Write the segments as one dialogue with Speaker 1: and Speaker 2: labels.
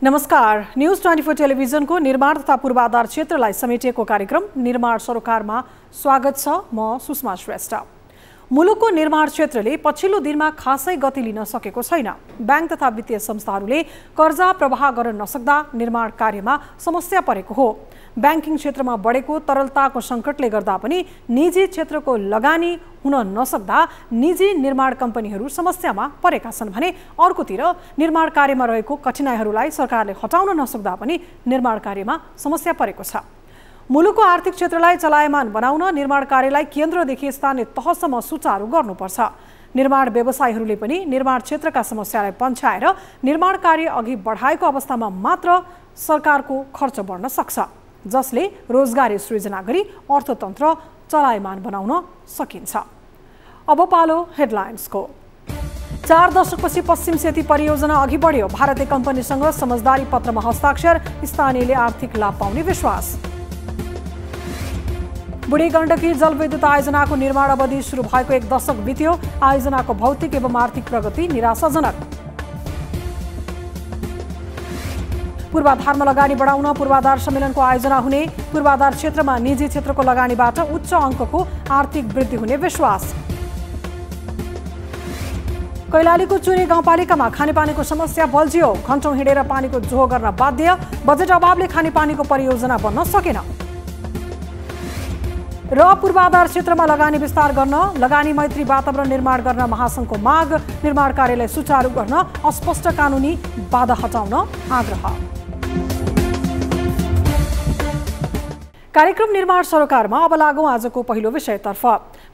Speaker 1: नमस्कार, न्यूज 24 टेलिभिजनको निर्माण तथा पूर्वाधार क्षेत्रलाई समेटिएको कार्यक्रम निर्माण सरोकारमा स्वागत छ। म सुषमा श्रेष्ठ। मुलुकको निर्माण क्षेत्रले पछिल्लो दिनमा खासै गति लिन सकेको छैन। बैंक तथा वित्तीय संस्थाहरूले कर्जा प्रवाह गर्न नसक्दा निर्माण कार्यमा समस्या परेको हो। बैंकिङ क्षेत्रमा बढेको तरलताको सङ्कटले गर्दा पनि निजी क्षेत्रको लगानी हुन नसक्दा निजी निर्माण कम्पनीहरू समस्यामा परेका छन् भने अर्कोतिर निर्माण कार्यमा रहेको कठिनाइहरूलाई सरकारले हटाउन नसक्दा पनि निर्माण कार्यमा समस्या परेको छ। मुलुकको आर्थिक क्षेत्रलाई चलायमान बनाउन निर्माण कार्यलाई केन्द्रदेखि स्थानीय तहसम्म सुचारू गर्नुपर्छ। निर्माण व्यवसायीहरूले पनि निर्माण क्षेत्रका समस्यालाई पन्छाएर निर्माण कार्य अघि बढाएको अवस्थामा मात्र सरकारको खर्च बढ्न सक्छ, जसले रोजगारी सृजना गरी अर्थतन्त्र चलायमान बनाउन सकिन्छ। अब पालो हेडलाइन्सको। 4 दशकपछि पश्चिम सेती परियोजना अघि बढ्यो। भारतीय कम्पनीसँग समझदारी पत्रमा हस्ताक्षर, स्थानीयले आर्थिक लाभ पाउने विश्वास। बुढी गण्डकी जलविद्युत आयोजनाको निर्माण अवधि सुरु भएको 1 दशक बित्यो। आयोजनाको भौतिक एवं आर्थिक प्रगति निराशाजनक। पूर्वाधारमा लगानी बढाउन पूर्वाधार सम्मेलनको आयोजना हुने। पूर्वाधार क्षेत्रमा निजी क्षेत्रको लगानीबाट उच्च अङ्कको आर्थिक वृद्धि हुने विश्वास। कैलालीको चुरे गाउँपालिकामा खानेपानीको समस्या बल्झियो। घण्टौं हिँडेर पानीको जोहो गर्न बाध्य। बजेट अभावले खानेपानीको परियोजना बन्न सकेन। र पूर्वाधार क्षेत्रमा लगानी विस्तार गर्न, लगानी मैत्री वातावरण निर्माण गर्न महासङ्घको माग। निर्माण कार्यलाई सुचारू गर्न अस्पष्ट कानुनी बाधा हटाउन आग्रह। कार्यक्रम निर्माण सरोकारमा अब लागौं आजको पहिलो विषयतर्फ।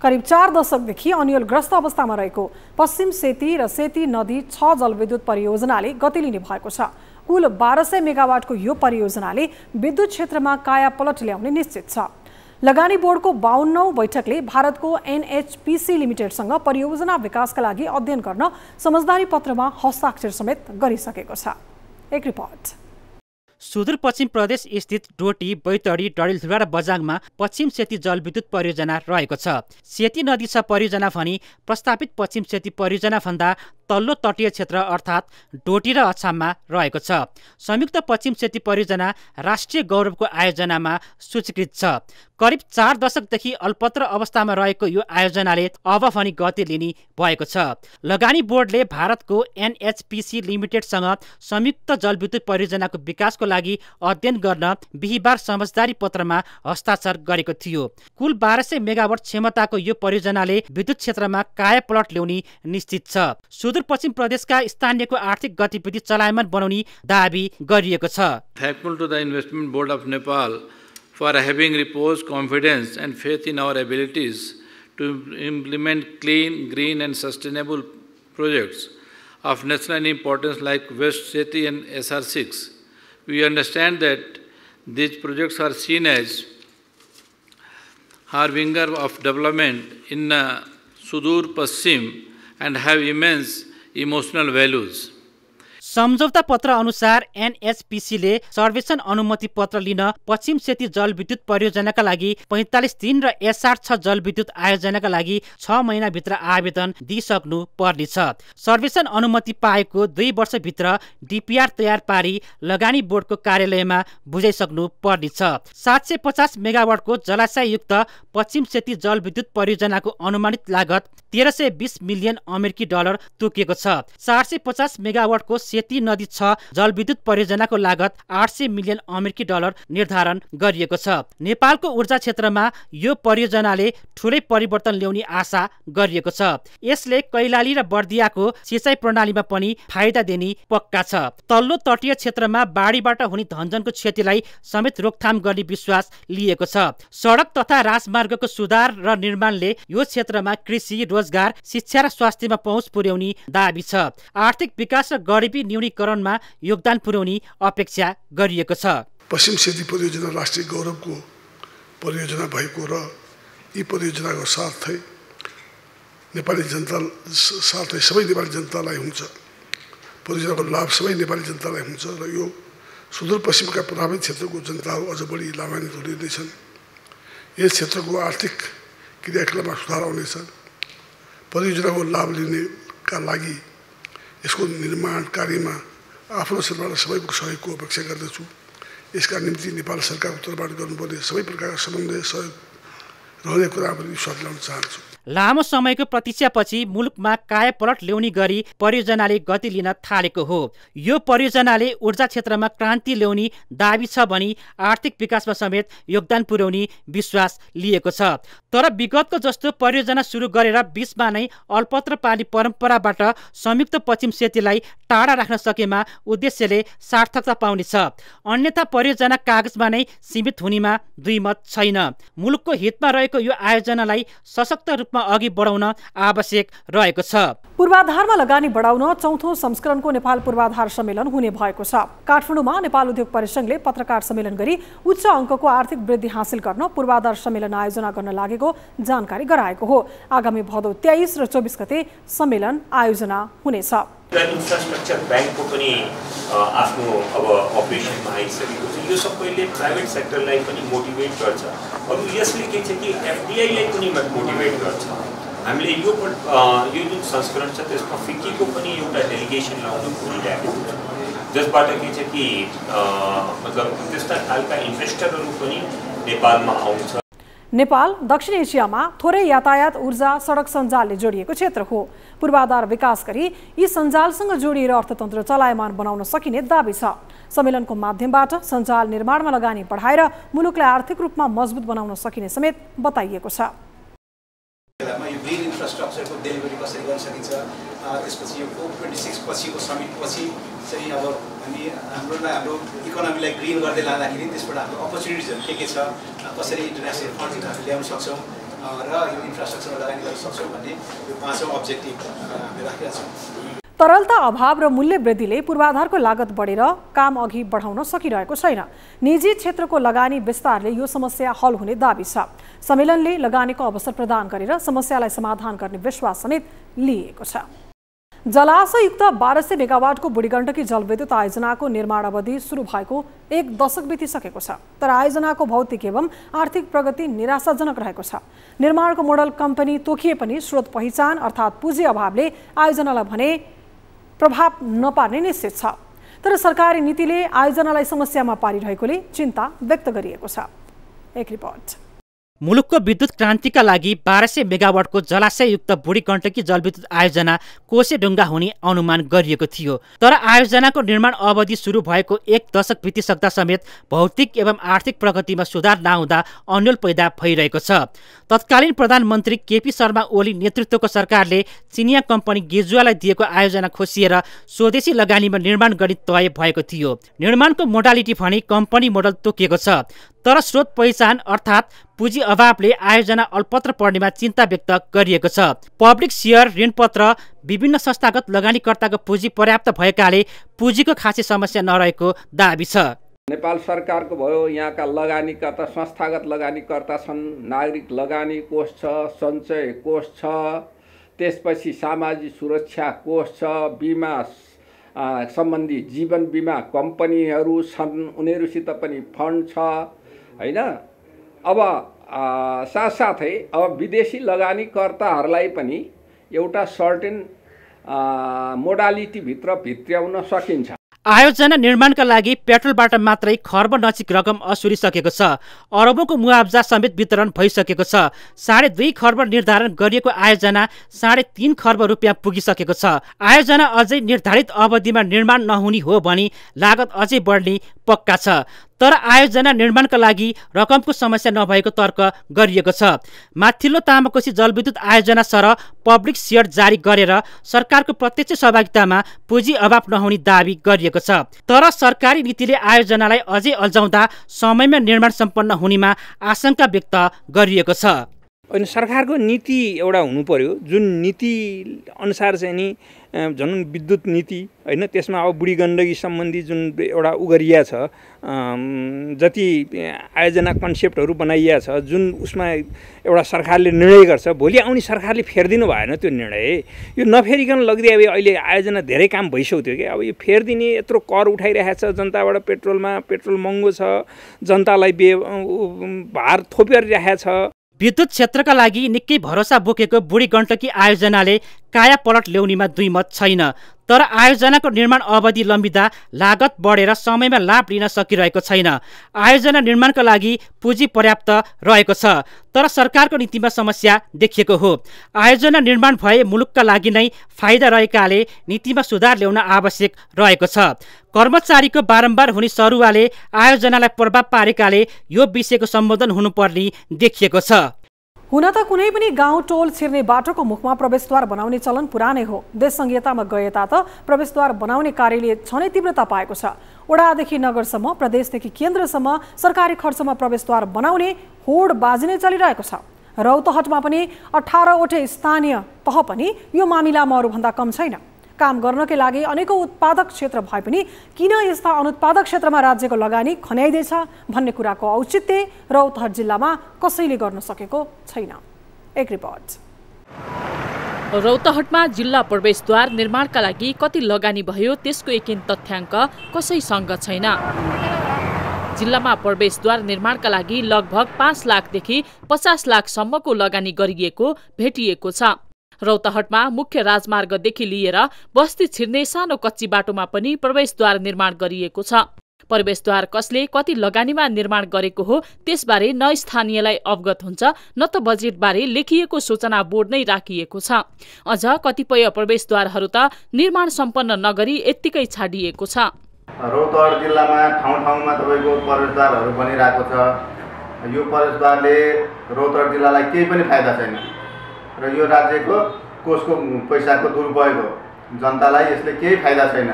Speaker 1: करिब 4 दशकदेखि अनियलग्रस्त अवस्थामा रहेको पश्चिम सेती र सेती नदी 6 जलविद्युत परियोजनाले गति लिने भएको छ। कुल 1200 मेगावाटको यो परियोजनाले विद्युत क्षेत्रमा कायापलट ल्याउने निश्चित छ। लगानी बोर्डको 52औं बैठकले भारतको NHPC लिमिटेडसँग परियोजना विकासका लागि अध्ययन गर्न समझदारी पत्रमा हस्ताक्षर समेत गरिसकेको छ। एक रिपोर्ट।
Speaker 2: सुदूरपश्चिम प्रदेश स्थित डोटी, बैतडी, डडेलधुरा र बजाङमा पश्चिम सेती जलविद्युत परियोजना रहेको छ। सेती नदी 6 परियोजना भनी प्रस्तावित पश्चिम सेती परियोजना भन्दा तल्लो तटीय क्षेत्र अर्थात् डोटी र अछाममा रहेको छ। संयुक्त पश्चिम सेती परियोजना राष्ट्रिय गौरवको आयोजनामा सूचीकृत छ। करिब 4 दशकदेखि अल्पत्र अवस्थामा रहेको यो आयोजनाले अब भनी गति लिने भएको छ। लगानी बोर्डले भारतको NHPC लिमिटेडसँग संयुक्त जलविद्युत परियोजनाको विकासको लागि अध्ययन गर्न बिहीबार समझदारी पत्रमा हस्ताक्षर गरेको थियो। कुल 1200 मेगावाट क्षमताको यो परियोजनाले विद्युत क्षेत्रमा कायापलट ल्याउने निश्चित छ। सुदूरपश्चिम प्रदेशका स्थानीयको आर्थिक गतिविधि चलायमान बनाउने दाबी गरिएको छ।
Speaker 3: Thankful to the Investment Board of Nepal for having reposed confidence and faith in our abilities to implement clean, green and sustainable projects of national importance like West Sethi and SR6. We understand that these projects are seen as harbinger of development in Sudur Paschim and have immense emotional values.
Speaker 2: सम्झौता पत्र अनुसार NHPCले सर्वेक्षण अनुमति पत्र लिन पश्चिम सेती जलविद्युत परियोजनाका लागि 45 दिन र SR6 जलविद्युत आयोजनाका लागि 6 महिनाभित्र आवेदन दिइसक्नु पर्नेछ। सर्वेक्षण अनुमति पाएको 2 वर्षभित्र DPR तयार पारी लगानी बोर्डको कार्यालयमा बुझाइसक्नु पर्नेछ। 750 मेगावाटको जलाशययुक्त पश्चिम सेती जलविद्युत परियोजनाको अनुमानित लागत 1320 मिलियन अमेरिकी डलर तोकिएको छ। 450 मेगावाटको सेती नदी 6 जलविद्युत परियोजनाको लागत 800 मिलियन अमेरिकी डलर निर्धारण गरिएको छ। नेपालको ऊर्जा क्षेत्रमा यो परियोजनाले ठूलै परिवर्तन ल्याउने आशा गरिएको छ। यसले कैलाली र बर्दियाको सिँचाइ प्रणालीमा पनि फाइदा दिने पक्का छ। तल्लो तटीय क्षेत्रमा बाढीबाट हुने धनजनको क्षतिलाई समेत रोकथाम गर्ने विश्वास लिएको छ। सडक तथा राजमार्गको सुधार र निर्माणले यो क्षेत्रमा कृषि, रोजगार, शिक्षा र स्वास्थ्यमा पहुँच पुर्याउने दाबी छ। आर्थिक विकास र गरिबी न्यूनीकरणमा योगदान पुर्याउने अपेक्षा गरिएको छ।
Speaker 4: पश्चिम सेती परियोजना राष्ट्रिय गौरवको परियोजना भएको र यी परियोजनाको साथै नेपाली जनता साथै सबै नेपाली जनतालाई हुन्छ। परियोजनाको लाभ सबै नेपाली जनतालाई हुन्छ र यो सुदूरपश्चिमका प्रभावित क्षेत्रको जनताहरू अझ बढी लाभान्वित हुनेछन्। यस क्षेत्रको आर्थिक क्रियाकलापमा सुधार आउनेछ। परियोजनाको लाभ लिनेका लागि यसको निर्माण कार्यमा आफ्नो स्तरबाट सबैको सहयोगको अपेक्षा गर्दछु। यसका निम्ति नेपाल सरकारको तर्फबाट गर्नुपर्ने सबै प्रकारका समन्वय सहयोग रहने कुरा पनि विश्वास ल्याउन चाहन्छु।
Speaker 2: लामो समयको प्रतीक्षापछि मुलुकमा कायापलट ल्याउने गरी परियोजनाले गति लिन थालेको हो। यो परियोजनाले ऊर्जा क्षेत्रमा क्रान्ति ल्याउने दाबी छ भनी आर्थिक विकासमा समेत योगदान पुर्याउने विश्वास लिएको छ। तर विगतको जस्तो परियोजना सुरु गरेर बीचमा नै अल्पत्र पानी परम्पराबाट संयुक्त पश्चिम सेतीलाई टाढा राख्न सकेमा उद्देश्यले सार्थकता पाउनेछ। अन्यथा परियोजना कागजमा नै सीमित हुनेमा दुई मत छैन। मुलुकको हितमा रहेको यो आयोजनालाई सशक्त रूपमा अघि बढाउन आवश्यक रहेको छ।
Speaker 1: पूर्वाधारमा लगानी बढाउन चौथो संस्करणको नेपाल पूर्वाधार सम्मेलन हुने भएको छ। काठमाडौँमा नेपाल उद्योग परिसंघले पत्रकार सम्मेलन गरी उच्च अङ्कको आर्थिक वृद्धि हासिल गर्न पूर्वाधार सम्मेलन आयोजना गर्न लागेको जानकारी गराएको हो। आगामी भदौ 23 र 24 गते सम्मेलन आयोजना हुनेछ।
Speaker 5: इन्फ्रास्ट्रक्चर ब्याङ्कको पनि आफ्नो अब अपरेसनमा आइसकेको छ। यो सबैले प्राइभेट सेक्टरलाई पनि मोटिभेट गर्छ। अब यसले के छ कि एफडीआईलाई पनि मोटिभेट गर्छ। हामीले यो जुन संस्करण छ त्यसमा फिक्कीको पनि एउटा डेलिगेसन लाउन खोजिरहेको छ, जसबाट के छ कि मतलब त्यस्ता खालका इन्भेस्टरहरू पनि नेपालमा आउँछ।
Speaker 1: नेपाल दक्षिण एसियामा थोरै यातायात, ऊर्जा, सडक सञ्जालले जोडिएको क्षेत्र हो। पूर्वाधार विकास गरी यी सञ्जालसँग जोडिएर अर्थतन्त्र चलायमान बनाउन सकिने दाबी छ। सम्मेलनको माध्यमबाट सञ्जाल निर्माणमा लगानी बढाएर मुलुकलाई आर्थिक रूपमा मजबुत बनाउन सकिने समेत बताइएको छ।
Speaker 6: यो ग्रीन इन्फ्रास्ट्रक्चरको डेलिभरी कसरी गर्न सकिन्छ, त्यसपछि यो COP26 पछिको समिट पछि चाहिँ अब हाम्रो इकोनोमीलाई ग्रीन गर्दै लाँदाखेरि त्यसबाट हाम्रो अपर्च्युनिटिजहरू के छ, कसरी इन्टरनेसनल फन्डिङ हामी ल्याउन सक्छौँ र यो इन्फ्रास्ट्रक्चरमा लगानी गर्न सक्छौँ भन्ने यो 5औं अब्जेक्टिभ हामीले राखेका छौँ।
Speaker 1: तरलता अभाव र मूल्य वृद्धिले पूर्वाधारको लागत बढेर काम अघि बढाउन सकिरहेको छैन। निजी क्षेत्रको लगानी विस्तारले यो समस्या हल हुने दाबी छ। सम्मेलनले लगानीको अवसर प्रदान गरेर समस्यालाई समाधान गर्ने विश्वास समेत लिएको छ। जलाशयुक्त 1200 मेगावाटको बुढीगण्डकी जलविद्युत आयोजनाको निर्माण अवधि सुरु भएको 1 दशक बितिसकेको छ। तर आयोजनाको भौतिक एवं आर्थिक प्रगति निराशाजनक रहेको छ। निर्माणको मोडल कम्पनी तोकिए पनि स्रोत पहिचान अर्थात् पुँजी अभावले आयोजनालाई भने प्रभाव नपार्ने निश्चित छ। तर सरकारी नीतिले आयोजनालाई समस्यामा पारिरहेकोले चिन्ता व्यक्त गरिएको छ। एक रिपोर्ट।
Speaker 2: मुलुकको विद्युत क्रान्तिका लागि 1200 मेगावाटको जलाशययुक्त बुढीगण्डकी जलविद्युत आयोजना कोसेढुङ्गा हुने अनुमान गरिएको थियो। तर आयोजनाको निर्माण अवधि सुरु भएको 1 दशक बितिसक्दा समेत भौतिक एवं आर्थिक प्रगतिमा सुधार नहुँदा अन्यल पैदा भइरहेको छ। तत्कालीन प्रधानमन्त्री केपी शर्मा ओली नेतृत्वको सरकारले चिनिया कम्पनी गेजुवालाई दिएको आयोजना खोसिएर स्वदेशी लगानीमा निर्माण गर्ने तय भएको थियो। निर्माणको मोडालिटी भने कम्पनी मोडल तोकिएको छ। तर स्रोत पहिचान अर्थात् पुँजी अभावले आयोजना अल्पत्र पर्नेमा चिन्ता व्यक्त गरिएको छ। पब्लिक सेयर, ऋणपत्र, विभिन्न संस्थागत लगानीकर्ताको पुँजी पर्याप्त भएकाले पुँजीको खासै समस्या नरहेको दाबी छ।
Speaker 7: नेपाल सरकारको भयो, यहाँका लगानीकर्ता संस्थागत लगानीकर्ता छन्, नागरिक लगानी कोष छ, सञ्चय कोष छ, त्यसपछि सामाजिक सुरक्षा कोष छ, बिमा सम्बन्धी जीवन बिमा कम्पनीहरू छन्, उनीहरूसित पनि फन्ड छ हैन। अब साथसाथै अब विदेशी लगानीकर्ताहरूलाई पनि एउटा सर्टेन मोडालिटीभित्र भित्र्याउन सकिन्छ।
Speaker 2: आयोजना निर्माणका लागि पेट्रोलबाट मात्रै खर्ब नजिक रकम असुलिसकेको छ। अरबौंको मुआब्जा समेत वितरण भइसकेको छ। 2.5 खर्ब निर्धारण गरिएको आयोजना 3.5 खर्ब रुपियाँ पुगिसकेको छ। आयोजना अझै निर्धारित अवधिमा निर्माण नहुने हो भने लागत अझै बढ्ने पक्का छ। तर आयोजना निर्माणका लागि रकमको समस्या नभएको तर्क गरिएको छ। माथिल्लो तामाकोशी जलविद्युत आयोजना सरह पब्लिक सेयर जारी गरेर सरकारको प्रत्यक्ष सहभागितामा पुँजी अभाव नहुने दाबी गरिएको छ। तर सरकारी नीतिले आयोजनालाई अझै अल्झाउँदा समयमा निर्माण सम्पन्न हुनेमा आशंका व्यक्त गरिएको छ।
Speaker 8: अनि सरकारको नीति एउटा हुनु पर्यो, जुन नीति अनुसार चाहिँ नि जुन विद्युत नीति हैन, त्यसमा अब बुढीगण्डकी सम्बन्धी जुन एउटा उगरिया छ, जति आयोजना कन्सेप्टहरू बनाइया छ, जुन उसमा एउटा सरकारले निर्णय गर्छ, भोलि आउने सरकारले फेर्दिनु भएन त्यो निर्णय। यो नफेरिकन लगिदिए अब अहिले आयोजना धेरै काम भइसक्यो कि अब यो फेर्दिने यत्रो कर उठाइरहेको छ जनताबाट, पेट्रोल महँगो छ, जनतालाई भार थोपिरहेको छ।
Speaker 2: विद्युत क्षेत्रका लागि निकै भरोसा बोकेको बुढीगण्डकी आयोजनाले काया पलट ल्याउनेमा दुई मत छैन। तर आयोजनाको निर्माण अवधि लम्बिँदा लागत बढेर समयमा लाभ लिन सकिरहेको छैन। आयोजना निर्माणका लागि पुँजी पर्याप्त रहेको छ, तर सरकारको नीतिमा समस्या देखिएको हो। आयोजना निर्माण भए मुलुकका लागि नै फाइदा रहेकाले नीतिमा सुधार ल्याउन आवश्यक रहेको छ। कर्मचारीको बारम्बार हुने सरुवाले आयोजनालाई प्रभाव पारेकाले यो विषयको सम्बोधन हुनुपर्ने देखिएको छ।
Speaker 1: हुन त कुनै पनि गाउँ टोल छिर्ने बाटोको मुखमा प्रवेशद्वार बनाउने चलन पुरानै हो। देश संहितामा गए तात प्रवेशद्वार बनाउने कार्यले झनै तीव्रता पाएको छ। वडादेखि नगरसम्म, प्रदेशदेखि केन्द्रसम्म सरकारी खर्चमा प्रवेशद्वार बनाउने होड बाजी नै चलिरहेको छ। रौतहटमा पनि 18 वटै स्थानीय तह पनि यो मामिलामा अरूभन्दा कम छैन। काम गर्नकै लागि अनेकौं उत्पादक क्षेत्र भए पनि किन यस्ता अनुत्पादक क्षेत्रमा राज्यको लगानी खन्याइदैछ भन्ने कुराको औचित्य रौतहट जिल्लामा कसैले गर्न सकेको छैन। एक रिपोर्ट।
Speaker 9: रौतहटमा जिल्ला प्रवेशद्वार निर्माणका लागि कति लगानी भयो त्यसको एकिन तथ्याङ्क कसैसँग छैन। जिल्लामा प्रवेशद्वार निर्माणका लागि लगभग 5 लाखदेखि 50 लाखसम्मको लगानी गरिएको भेटिएको छ। रौतहटमा मुख्य राजमार्गदेखि लिएर बस्ती छिर्ने सानो कच्ची बाटोमा पनि प्रवेशद्वार निर्माण गरिएको छ। प्रवेशद्वार कसले कति लगानीमा निर्माण गरेको हो त्यसबारे न स्थानीयलाई अवगत हुन्छ न त बजेटबारे लेखिएको सूचना बोर्ड नै राखिएको छ। अझ कतिपय प्रवेशद्वारहरू त निर्माण सम्पन्न नगरी यत्तिकै छाडिएको छ।
Speaker 10: रौतहट जिल्लामा ठाउँ-ठाउँमा तपाईको प्रवेशद्वारहरू बनिरहेको छ। यो प्रवेशद्वारले रौतहट जिल्लालाई केही पनि फाइदा छैन र यो राज्यको कोषको पैसाको दुरुपयोग हो। जनतालाई यसले केही फाइदा छैन।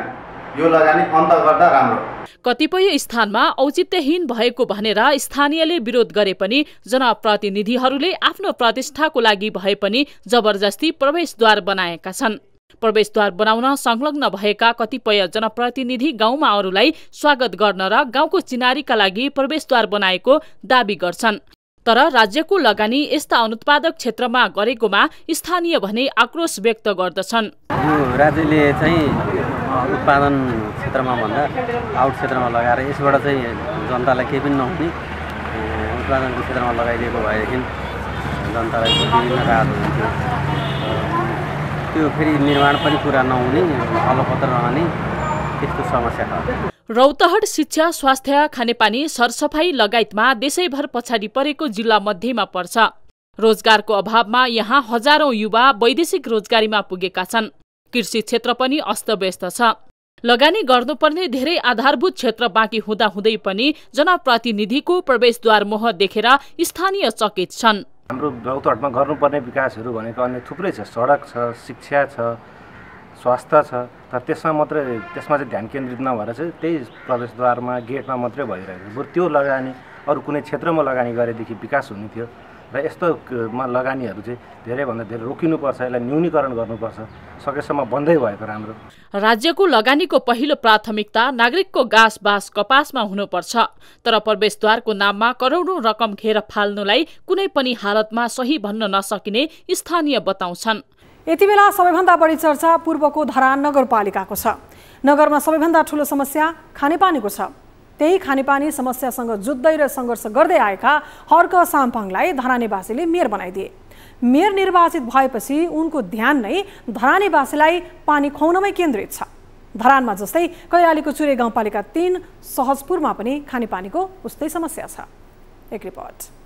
Speaker 10: यो लगानी अन्त गर्दा राम्रो।
Speaker 9: कतिपय स्थानमा औचित्यहीन भएको भनेर स्थानीयले विरोध गरे पनि जनप्रतिनिधिहरूले आफ्नो प्रतिष्ठाको लागि भए पनि जबरजस्ती प्रवेशद्वार बनाएका छन्। प्रवेशद्वार बनाउन संलग्न भएका कतिपय जनप्रतिनिधि गाउँमा अरूलाई स्वागत गर्न र गाउँको चिनारीका लागि प्रवेशद्वार बनाएको दाबी गर्छन्। तर राज्यको लगानी यस्ता अनुत्पादक क्षेत्रमा गरेकोमा स्थानीय भने आक्रोश व्यक्त गर्दछन्।
Speaker 11: यो राज्यले चाहिँ उत्पादन क्षेत्रमा भन्दा आउट क्षेत्रमा लगाएर यसबाट चाहिँ जनतालाई केही पनि नहुने उत्पादनको क्षेत्रमा लगाइदिएको भएदेखि जनतालाई विभिन्न राहत हुन्थ्यो। त्यो फेरि निर्माण पनि पुरा नहुने, अलपत्र रहने त्यस्तो समस्या छ।
Speaker 9: रौतहट शिक्षा, स्वास्थ्य, खानेपानी, सरसफाई लगायतमा देशैभर पछाडि परेको जिल्ला मध्येमा पर्छ। रोजगारको अभावमा यहाँ हजारौं युवा वैदेशिक रोजगारीमा पुगेका छन्। कृषि क्षेत्र पनि अस्तव्यस्त छ। लगानी गर्नुपर्ने धेरै आधारभूत क्षेत्र बाँकी हुँदाहुँदै पनि जनप्रतिनिधिको प्रवेशद्वार मोह देखेर स्थानीय चकित छन्।
Speaker 12: हाम्रो रौतहटमा गर्नुपर्ने विकासहरू भनेको अन्य थुप्रै छ। सडक छ, शिक्षा छ, स्वास्थ्य छ, तर त्यसमा चाहिँ ध्यान केन्द्रित नभएर चाहिँ त्यही प्रवेशद्वारमा गेटमा मात्रै भइरहेको। बरु त्यो लगानी अरू कुनै क्षेत्रमा लगानी गरेदेखि विकास हुने थियो र यस्तोमा लगानीहरू चाहिँ धेरैभन्दा धेरै रोकिनुपर्छ, यसलाई न्यूनीकरण गर्नुपर्छ, सकेसम्म बन्दै भएको राम्रो।
Speaker 9: राज्यको लगानीको पहिलो प्राथमिकता नागरिकको गाँस बाँस कपासमा हुनुपर्छ। तर प्रवेशद्वारको नाममा करोडौं रकम खेर फाल्नुलाई कुनै पनि हालतमा सही भन्न नसकिने स्थानीय बताउँछन्।
Speaker 1: यति बेला सबैभन्दा बढी चर्चा पूर्वको धरान नगरपालिकाको छ। नगरमा सबैभन्दा ठूलो समस्या खानेपानीको छ। त्यही खानेपानी समस्यासँग जुझ्दै र सङ्घर्ष गर्दै आएका हर्क साम्पाङलाई धरानेवासीले मेयर बनाइदिए। मेयर निर्वाचित भएपछि उनको ध्यान नै धरानेवासीलाई पानी खुवाउनमै केन्द्रित छ। धरानमा जस्तै कैलालीको चुरे गाउँपालिका 3 सहजपुरमा पनि खानेपानीको उस्तै समस्या छ। एक रिपोर्ट।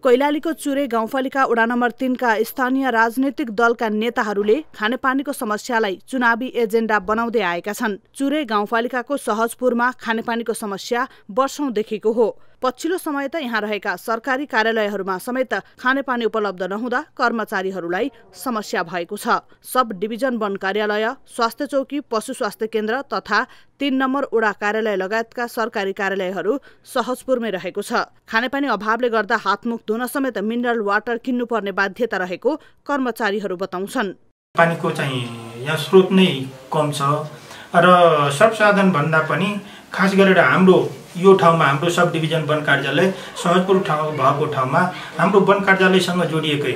Speaker 13: कैलालीको चुरे गाउँपालिका वडा नम्बर 3 का स्थानीय राजनैतिक दलका नेताहरूले खानेपानीको समस्यालाई चुनावी एजेन्डा बनाउँदै आएका छन्। चुरे गाउँपालिकाको सहजपुरमा खानेपानीको समस्या वर्षौंदेखिको हो। पछिल्लो समय त यहाँ रहेका सरकारी कार्यालयहरूमा समेत खानेपानी उपलब्ध नहुँदा कर्मचारीहरूलाई समस्या भएको छ। सब डिभिजन वन कार्यालय, स्वास्थ्य चौकी, पशु स्वास्थ्य केन्द्र तथा 3 नम्बर वडा कार्यालय लगायतका सरकारी कार्यालयहरू सहजपुरमै रहेको छ। खानेपानी अभावले गर्दा हातमुख धुन समेत मिनरल वाटर किन्नुपर्ने बाध्यता रहेको कर्मचारीहरू बताउँछन्।
Speaker 14: पानीको चाहिँ यहाँ स्रोत नै कम छ र सर्वसाधारण भन्दा पनि खास गरेर हाम्रो यो ठाउँमा हाम्रो सब डिभिजन वन कार्यालय सहजपुर ठाउँ भएको ठाउँमा हाम्रो वन कार्यालयसँग जोडिएकै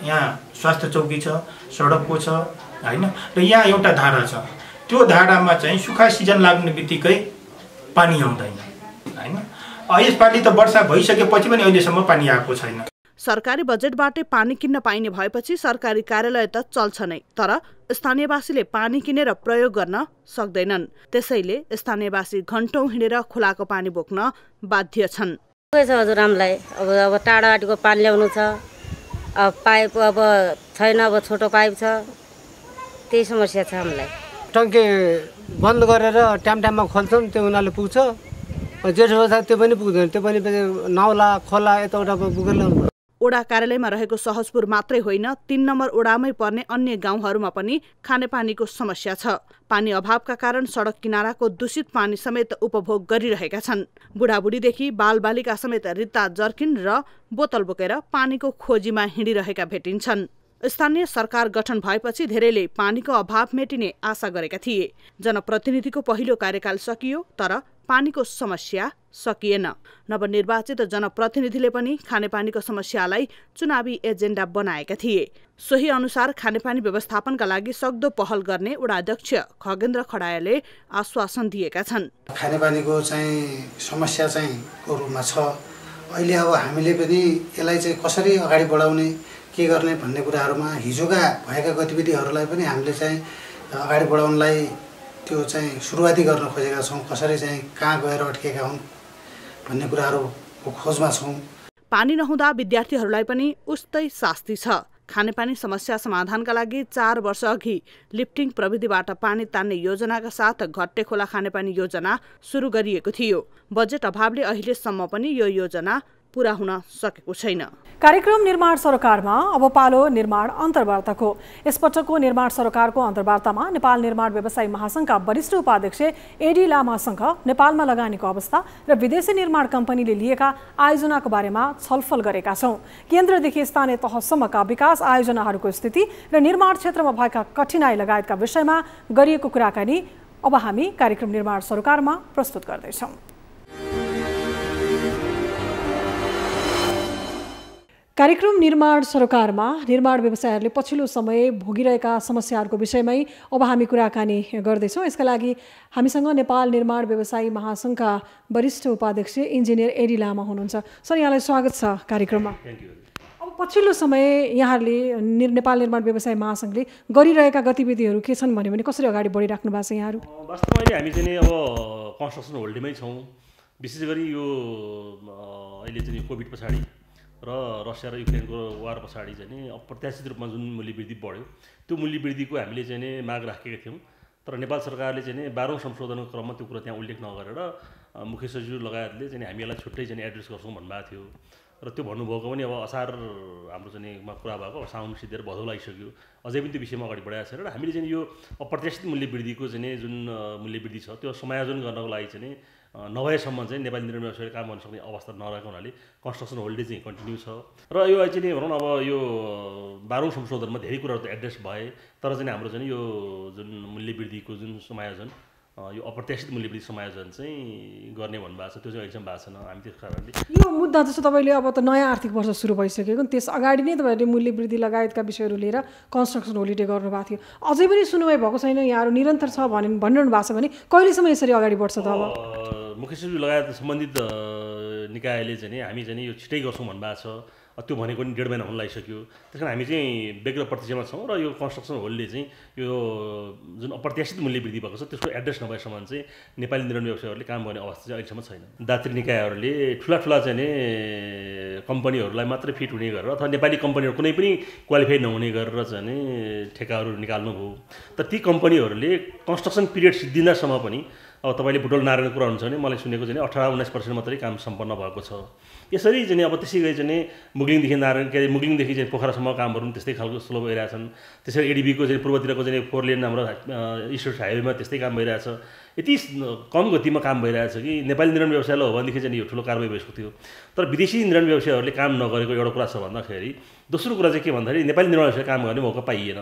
Speaker 14: यहाँ स्वास्थ्य चौकी छ, सडकको छ हैन, र यहाँ एउटा धारा छ। त्यो धारामा चाहिँ सुक्खा सिजन लाग्ने बित्तिकै पानी आउँदैन हैन। यसपालि त वर्षा भइसकेपछि पनि अहिलेसम्म पानी आएको छैन।
Speaker 13: सरकारी बजेटबाटै पानी किन्न पाइने भएपछि सरकारी कार्यालय त चल्छ नै, तर स्थानीयवासीले पानी किनेर प्रयोग गर्न सक्दैनन्। त्यसैले स्थानीयवासी घण्टौं हिँडेर खोलाको पानी बोक्न बाध्य छन्।
Speaker 15: हजुर हामीलाई अब टाढाबाटको पानी ल्याउनु छ, अब पाइप अब छैन, अब छोटो पाइप छ, त्यही समस्या छ हामीलाई।
Speaker 16: टङ्की बन्द गरेर टाइममा खोल्छौँ, त्यो उनीहरूले पुग्छ। जेठो वर्षा त्यो पनि पुग्दैन, त्यो पनि नाउला खोला यताउता पुगेर।
Speaker 13: ओडा कार्यालयमा रहेको सहजपुर मात्रै होइन, 3 नम्बर ओडामै पर्ने अन्य गाउँहरूमा पनि खानेपानीको समस्या छ। पानी अभावका कारण सडक किनाराको दूषित पानी समेत उपभोग गरिरहेका छन्। बुढाबुढीदेखि बालबालिका समेत रित्ता जर्किन र बोतल बोकेर पानीको खोजीमा हिँडिरहेका भेटिन्छन्। स्थानीय सरकार गठन भएपछि धेरैले पानीको अभाव मेटिने आशा गरेका थिए। जनप्रतिनिधिको पहिलो कार्यकाल सकियो, तर पानीको समस्या सकिएन। नवनिर्वाचित जनप्रतिनिधिले पनि खानेपानीको समस्यालाई चुनावी एजेन्डा बनाएका थिए। सोही अनुसार खानेपानी व्यवस्थापनका लागि सक्दो पहल गर्ने वडा अध्यक्ष खगेन्द्र खडायाले आश्वासन दिएका छन्।
Speaker 17: खानेपानीको चाहिँ समस्या चाहिँ को रूपमा छ। अहिले अब हामीले पनि यसलाई चाहिँ कसरी अगाडि बढाउने, के गर्ने भन्ने कुराहरूमा हिजोका भएका गतिविधिहरूलाई पनि हामीले चाहिँ अगाडि बढाउनलाई त्यो चाहिँ सुरुवाती गर्न खोजेका छौँ। कसरी चाहिँ कहाँ गएर अड्केका हुन् भन्ने कुराहरूको खोजमा छौँ।
Speaker 13: पानी नहुँदा विद्यार्थीहरूलाई पनि उस्तै शास्ति छ। खानेपानी समस्या समाधानका लागि 4 वर्ष अघि लिफ्टिङ प्रविधिबाट पानी तान्ने योजनाका साथ घट्टे खोला खानेपानी योजना सुरु गरिएको थियो। बजेट अभावले अहिलेसम्म पनि यो योजना पूरा हुन सकेको छैन।
Speaker 1: कार्यक्रम निर्माण सरोकारमा अब पालो निर्माण अन्तर्वार्ताको। यसपटकको निर्माण सरोकारको अन्तर्वार्तामा नेपाल निर्माण व्यवसायी महासंघका वरिष्ठ उपाध्यक्ष एडी लामासँग नेपालमा लगानीको अवस्था र विदेशी निर्माण कम्पनीले लिएका आयोजनाको बारेमा छलफल गरेका छौं। केन्द्रदेखि स्थानीय तहसम्मका विकास आयोजनाहरूको स्थिति र निर्माण क्षेत्रमा भएका कठिनाई लगायतका विषयमा गरिएको कुराकानी अब हामी कार्यक्रम निर्माण सरोकारमा प्रस्तुत गर्दैछौं। कार्यक्रम निर्माण सरोकारमा निर्माण व्यवसायहरूले पछिल्लो समय भोगिरहेका समस्याहरूको विषयमै अब हामी कुराकानी गर्दैछौँ। यसका लागि हामीसँग नेपाल निर्माण व्यवसायी महासंघका वरिष्ठ उपाध्यक्ष इन्जिनियर एडी लामा हुनुहुन्छ। सर, यहाँलाई स्वागत छ कार्यक्रममा। अब पछिल्लो समय यहाँहरूले नेपाल निर्माण व्यवसायी महासंघले गरिरहेका गतिविधिहरू के छन् भन्यो भने कसरी अगाडि बढिराख्नु भएको छ यहाँहरू?
Speaker 18: वास्तवमा अहिले हामी चाहिँ अब कन्स्ट्रक्सन होल्डमै छौँ। विशेष गरी यो अहिले चाहिँ कोभिड पछाडि र रसिया र युक्रेनको वार पछाडि चाहिँ अप्रत्याशित रूपमा जुन मूल्य वृद्धि बढ्यो, त्यो मूल्य वृद्धिको हामीले चाहिँ माग राखेका थियौँ। तर नेपाल सरकारले चाहिँ 12औं संशोधनको क्रममा त्यो कुरा त्यहाँ उल्लेख नगरेर मुख्य सचिव लगायतले चाहिँ हामी यसलाई छुट्टै चाहिँ एड्रेस गर्छौँ भन्नुभएको थियो। र त्यो भन्नुभएको पनि अब असार हाम्रो चाहिँ कुरा भएको, साउन सिद्धेर भदौ लागिसक्यो, अझै पनि त्यो विषयमा अगाडि बढाएको छैन। र हामीले चाहिँ यो अप्रत्याशित मूल्य वृद्धिको चाहिँ जुन मूल्य वृद्धि छ त्यो समायोजन गर्नको लागि चाहिँ नभएसम्म चाहिँ नेपाली निर्माण व्यवसायले काम गर्न सक्ने अवस्था नरहेको हुनाले कन्स्ट्रक्सन होल्डे चाहिँ कन्टिन्यू छ। र यो चाहिँ भनौँ न अब यो 12औं संशोधनमा धेरै कुराहरू त एड्रेस भए, तर चाहिँ हाम्रो चाहिँ यो जुन मूल्य वृद्धिको जुन समायोजन, यो अप्रत्याशित मूल्य वृद्धि समायोजन चाहिँ गर्ने भन्नुभएको छ, त्यो चाहिँ अहिलेसम्म भएको छैन। हामी त्यस कारणले
Speaker 1: यो मुद्दा जस्तो तपाईँले अब त नयाँ आर्थिक वर्ष सुरु भइसकेको, त्यस अगाडि नै तपाईँहरूले मूल्य वृद्धि लगायतका विषयहरू लिएर कन्स्ट्रक्सन होलिडे गर्नुभएको थियो। अझै पनि सुनवाई भएको छैन, यहाँहरू निरन्तर छ भनिरहनु भएको छ भने कहिलेसम्म यसरी अगाडि बढ्छ त? अब
Speaker 18: मुख्य सचिव लगायत सम्बन्धित निकायले चाहिँ हामी चाहिँ यो छिटै गर्छौँ भन्नुभएको छ। त्यो भनेको नि 1.5 महिना हुन लागिसक्यो। त्यस कारण हामी चाहिँ व्यग्र प्रतीक्षामा छौँ र यो कन्स्ट्रक्सन होल्डले चाहिँ यो जुन अप्रत्याशित मूल्य वृद्धि भएको छ त्यसको एड्रेस नभएसम्म चाहिँ नेपाली निर्माण व्यवसायहरूले काम गर्ने अवस्था चाहिँ अहिलेसम्म छैन। दात्री निकायहरूले ठुला चाहिँ कम्पनीहरूलाई मात्रै फिट हुने गरेर अथवा नेपाली कम्पनीहरू कुनै पनि क्वालिफाई नहुने गरेर चाहिँ ठेकाहरू निकाल्नुभयो। तर ती कम्पनीहरूले कन्स्ट्रक्सन पिरियड सिद्धिँदासम्म पनि अब तपाईँले बुटोल नारायणको कुरा हुन्छ भने मलाई सुनेको चाहिँ 18-19% मात्रै काम सम्पन्न भएको छ। यसरी चाहिँ अब त्यसै गरी चाहिँ मुगलिङदेखि नारायण मुगलिङदेखि चाहिँ पोखरासम्म कामहरू पनि त्यस्तै खालको स्लो भइरहेछन्। त्यसरी एडिबीको चाहिँ पूर्वतिरको चाहिँ 4 लेन हाम्रो इस्टर्न हाइवेमा त्यस्तै काम भइरहेछ। यति कम गतिमा काम भइरहेछ कि नेपाली निर्माण व्यवसायलाई हो भनेदेखि चाहिँ यो ठुलो कारबाही भइसकेको थियो। तर विदेशी निर्माण व्यवसायहरूले काम नगरेको एउटा कुरा छ भन्दाखेरि, दोस्रो कुरा चाहिँ के भन्दाखेरि नेपाली निर्माण व्यवसाय काम गर्ने मौका पाइएन।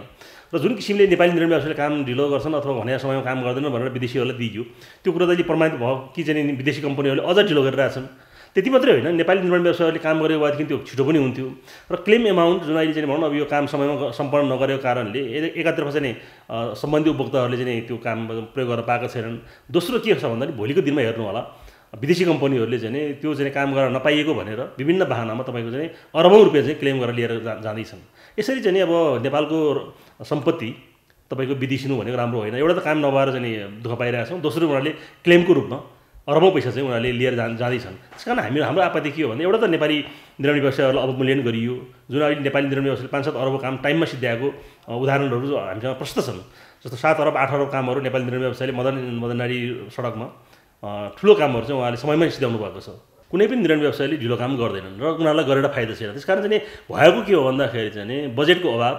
Speaker 18: र जुन किसिमले नेपाली निर्माण व्यवसायले काम ढिलो गर्छन् अथवा भनेको समयमा काम गर्दैनन् भनेर विदेशीहरूलाई दिइयो, त्यो कुरा त अहिले प्रमाणित भयो कि चाहिँ विदेशी कम्पनीहरूले अझ ढिलो गरिरहेछन्। त्यति मात्रै होइन, नेपाली निर्माण व्यवसायहरूले काम गरेको भएदेखि त्यो छिटो पनि हुन्थ्यो। र क्लेम एमाउन्ट जुन अहिले चाहिँ भनौँ अब यो काम समयमा सम्पन्न नगरेको कारणले एकातर्फ चाहिँ सम्बन्धित उपभोक्ताहरूले चाहिँ त्यो काम प्रयोग गर्न पाएका छैनन्। दोस्रो के छ भन्दाखेरि भोलिको दिनमा हेर्नु होला विदेशी कम्पनीहरूले चाहिँ त्यो चाहिँ काम गर्न नपाइएको भनेर विभिन्न बहानामा तपाईँको चाहिँ अरबौँ रुपियाँ चाहिँ क्लेम गरेर लिएर जाँदैछन्। यसरी चाहिँ अब नेपालको सम्पत्ति तपाईँको विदेशिनु भनेको राम्रो होइन। एउटा त काम नभएर चाहिँ दुःख पाइरहेका छौँ, दोस्रो उनीहरूले क्लेमको रूपमा अरबौँ पैसा चाहिँ उनीहरूले लिएर जाँदैछन्। त्यस कारण हाम्रो आपत्ति के हो भने एउटा त नेपाली निर्माण व्यवसायहरूलाई अवमूल्यन गरियो, जुन अहिले नेपाली निर्माण व्यवसायले 5-7 अर्ब काम टाइममा सिद्ध्याएको उदाहरणहरू हामीसँग प्रशस्त छन्। जस्तो 7 अर्ब 8 अर्ब कामहरू नेपाली निर्माण व्यवसायले मदननारी सडकमा ठुलो कामहरू चाहिँ उहाँले समयमै सिद्ध्याउनु भएको छ। कुनै पनि निर्माण व्यवसायले ढिलो काम गर्दैनन् र उनीहरूलाई गरेर फाइदा छैन। त्यस कारण चाहिँ भएको के हो भन्दाखेरि चाहिँ बजेटको अभाव।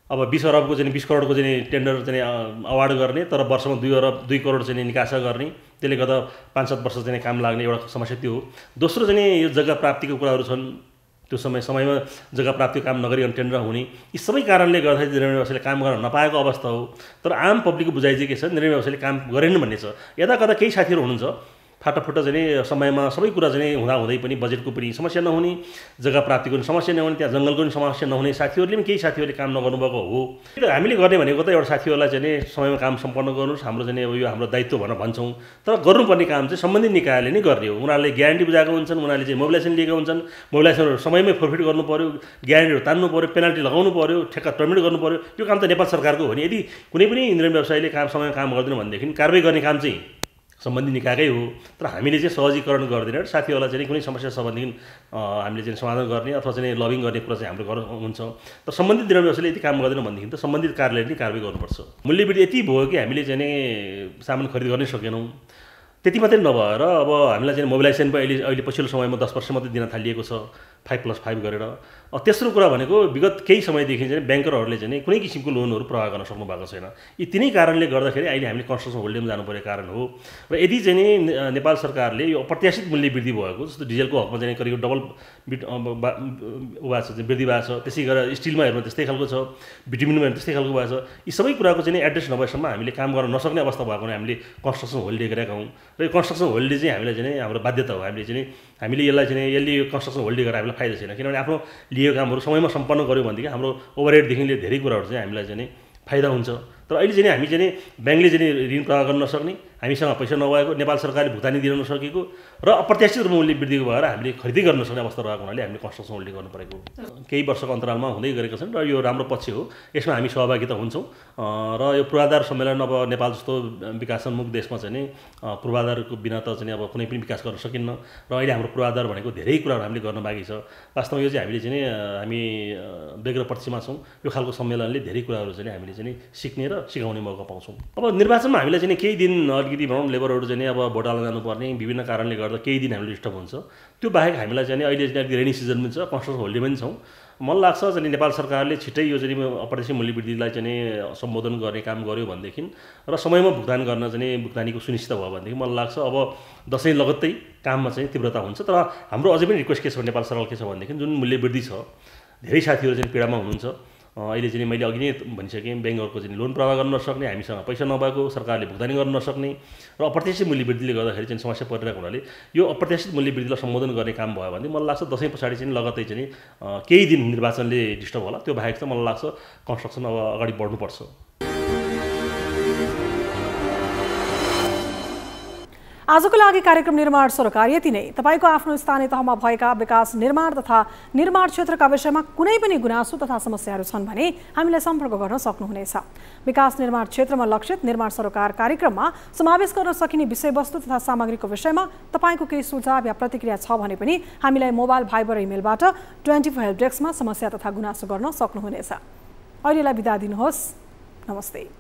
Speaker 18: अब 20 अरबको चाहिँ 20 करोडको चाहिँ टेन्डर चाहिँ अवार्ड गर्ने, तर वर्षमा 2 करोड चाहिँ निकासा गर्ने, त्यसले गर्दा 5-7 वर्ष चाहिँ काम लाग्ने एउटा समस्या त्यो हो। दोस्रो चाहिँ यो जग्गा प्राप्तिको कुराहरू छन्, त्यो समयमा जग्गा प्राप्ति काम नगरिकन टेन्डर हुने, यी सबै कारणले गर्दाखेरि निर्माण व्यवसायले काम गर्न नपाएको अवस्था हो। तर आम पब्लिकको बुझाइ चाहिँ के छ, निर्माण व्यवसायले काम गरेनन् भन्ने छ। यता कता केही साथीहरू हुनुहुन्छ फाटाफुट्टा चाहिँ समयमा सबै कुरा चाहिँ हुँदाहुँदै पनि बजेटको पनि समस्या नहुने, जग्गा प्राप्तिको पनि समस्या नहुने, त्यहाँ जङ्गलको पनि समस्या नहुने साथीहरूले पनि केही साथीहरूले काम नगर्नुभएको हो। हामीले गर्ने भनेको त एउटा साथीहरूलाई चाहिँ समयमा काम सम्पन्न गर्नुहोस्, हाम्रो चाहिँ अब यो हाम्रो दायित्व भनेर भन्छौँ, तर गर्नुपर्ने काम चाहिँ सम्बन्धित निकायले नै गर्ने हो। उनीहरूले ग्यारेन्टी बुझाएको हुन्छन्, उनीहरूले चाहिँ मोबिलाइजेसन लिएको हुन्छन्, मोबिलाइजेसनहरू समयमै फर्फिट गर्नु पऱ्यो, ग्यारेन्टीहरू तान्नु पऱ्यो, पेनाल्टी लगाउनु पऱ्यो, ठेक्का टर्मिनेट गर्नु पऱ्यो। यो काम त नेपाल सरकारको हो नि। यदि कुनै पनि निर्माण व्यवसायले समयमा काम गर्दैन भनेदेखि कारबाही गर्ने काम चाहिँ सम्बन्धित निकायकै हो। तर हामीले चाहिँ सहजीकरण गर्दैन, साथीहरूलाई चाहिँ कुनै समस्या छ भनेदेखि हामीले चाहिँ समाधान गर्ने अथवा चाहिँ लबिङ गर्ने कुरा चाहिँ हाम्रो हुन्छ। तर सम्बन्धित निर्माण व्यवसायले यदि काम गर्दैन भनेदेखि त सम्बन्धित कार्यालयले नै कारबाही गर्नुपर्छ। मूल्यवृद्धि यति भयो कि हामीले चाहिँ सामान खरिद गर्नै सकेनौँ। त्यति मात्रै नभएर अब हामीलाई चाहिँ मोबिलाइजेसन पनि अहिले पछिल्लो समयमा 10% मात्रै दिन थालिएको छ, 5+5 गरेर। तेस्रो कुरा भनेको विगत केही समयदेखि चाहिँ ब्याङ्करहरूले चाहिँ कुनै किसिमको लोनहरू प्रवाह गर्न सक्नु भएको छैन। यी तिनै कारणले गर्दाखेरि अहिले हामीले कन्स्ट्रक्सन होल्डमा जानुपर्ने कारण हो। र यदि चाहिँ नेपाल सरकारले यो अप्रत्याशित मूल्य वृद्धि भएको, जस्तो डिजेलको हकमा चाहिँ करिब डबल वृद्धि भएको छ, त्यसै गरेर स्टिलमा हेर्नु त्यस्तै खालको छ, बिटुमिनमा हेर्नु त्यस्तै खालको भएको छ। यी सबै कुराको चाहिँ एड्रेस नभएसम्म हामीले काम गर्न नसक्ने अवस्था भएकोले हामीले कन्स्ट्रक्सन होल्डे गरेका हौँ। र यो कन्स्ट्रक्सन होल्डे चाहिँ हामीलाई चाहिँ हाम्रो बाध्यता हो। हामीले यसलाई चाहिँ यसले यो कन्स्ट्रक्सन होल्डे गरेर हामीलाई फाइदा छैन, किनभने आफ्नो लिएको कामहरू समयमा सम्पन्न गऱ्यो भनेदेखि हाम्रो ओभरहेडदेखि लिएर धेरै कुराहरू चाहिँ हामीलाई चाहिँ फाइदा हुन्छ। तर अहिले चाहिँ हामी चाहिँ ब्याङ्कले चाहिँ ऋण प्रवाह गर्न नसक्ने, हामीसँग पैसा नभएको, नेपाल सरकारले भुक्तानी दिन नसकेको र अप्रत्याशित रूपमा मूल्य वृद्धिको भएर हामीले खरिदै गर्न नसक्ने अवस्था रहेको हुनाले हामीले कन्स्ट्रक्सन होल्डिङ गर्नु परेको केही वर्षको अन्तरालमा हुँदै गरेका छन्। र यो राम्रो पक्ष हो, यसमा हामी सहभागिता हुन्छौँ। र यो पूर्वाधार सम्मेलन अब नेपाल जस्तो विकासोन्मुख देशमा चाहिँ पूर्वाधारको बिना त चाहिँ अब कुनै पनि विकास गर्न सकिन्न। र अहिले हाम्रो पूर्वाधार भनेको धेरै कुराहरू हामीले गर्न बाँकी छ। वास्तवमा यो चाहिँ हामीले चाहिँ हामी बेग्र पक्षमा छौँ। यो खालको सम्मेलनले धेरै कुराहरू चाहिँ हामीले चाहिँ सिक्ने र सिकाउने मौका पाउँछौँ। अब निर्वाचनमा हामीले चाहिँ केही दिन अलिकति भनौँ लेबरहरू चाहिँ अब भोट हाल्न जानुपर्ने विभिन्न कारणले गर्दा केही दिन हामीले डिस्टर्ब हुन्छ। त्यो बाहेक हामीलाई चाहिँ अहिले चाहिँ अलिकति रेनी सिजन पनि छ, कन्स्ट्रक्सन होल्डे पनि छौँ। मलाई लाग्छ चाहिँ नेपाल सरकारले छिट्टै यो चाहिँ अप्रत्याशित मूल्य वृद्धिलाई चाहिँ सम्बोधन गर्ने काम गर्यो भनेदेखि र समयमा भुक्तान गर्न चाहिँ भुक्तानीको सुनिश्चित भयो भनेदेखि मलाई लाग्छ अब दसैँ लगत्तै काममा चाहिँ तीव्रता हुन्छ। तर हाम्रो अझै पनि रिक्वेस्ट के छ नेपाल सरकार के छ भनेदेखि जुन मूल्य वृद्धि छ, धेरै साथीहरू चाहिँ पीडामा हुनुहुन्छ। अहिले चाहिँ मैले अघि नै भनिसकेँ, ब्याङ्कहरूको चाहिँ लोन प्रवाह गर्न नसक्ने, हामीसँग पैसा नभएको, सरकारले भुक्तानी गर्न नसक्ने र अप्रत्याशित मूल्य वृद्धिले गर्दाखेरि चाहिँ समस्या परिरहेको हुनाले यो अप्रत्याशित मूल्य वृद्धिलाई सम्बोधन गर्ने काम भयो भने मलाई लाग्छ दसैँ पछाडि चाहिँ लगत्तै चाहिँ केही दिन निर्वाचनले डिस्टर्ब होला। त्यो बाहेक चाहिँ मलाई लाग्छ कन्स्ट्रक्सन अब अगाडि बढ्नुपर्छ।
Speaker 1: आजको लागि कार्यक्रम निर्माण सरोकार यति नै। तपाईको आफ्नो स्थानीय तहमा भएका विकास निर्माण तथा निर्माण क्षेत्रका विषयमा कुनै पनि गुनासो तथा समस्याहरू छन् भने हामीलाई सम्पर्क गर्न सक्नुहुनेछ। विकास निर्माण क्षेत्रमा लक्षित निर्माण सरोकार कार्यक्रममा समावेश गर्न सकिने विषयवस्तु तथा सामग्रीको विषयमा तपाईको केही सुझाव या प्रतिक्रिया छ भने पनि हामीलाई मोबाइल, भाइबर र इमेलबाट 24 हेल्प डेस्कमा समस्या तथा गुनासो गर्न सक्नुहुनेछ। अहिलेलाई बिदा दिनुहोस्। नमस्ते।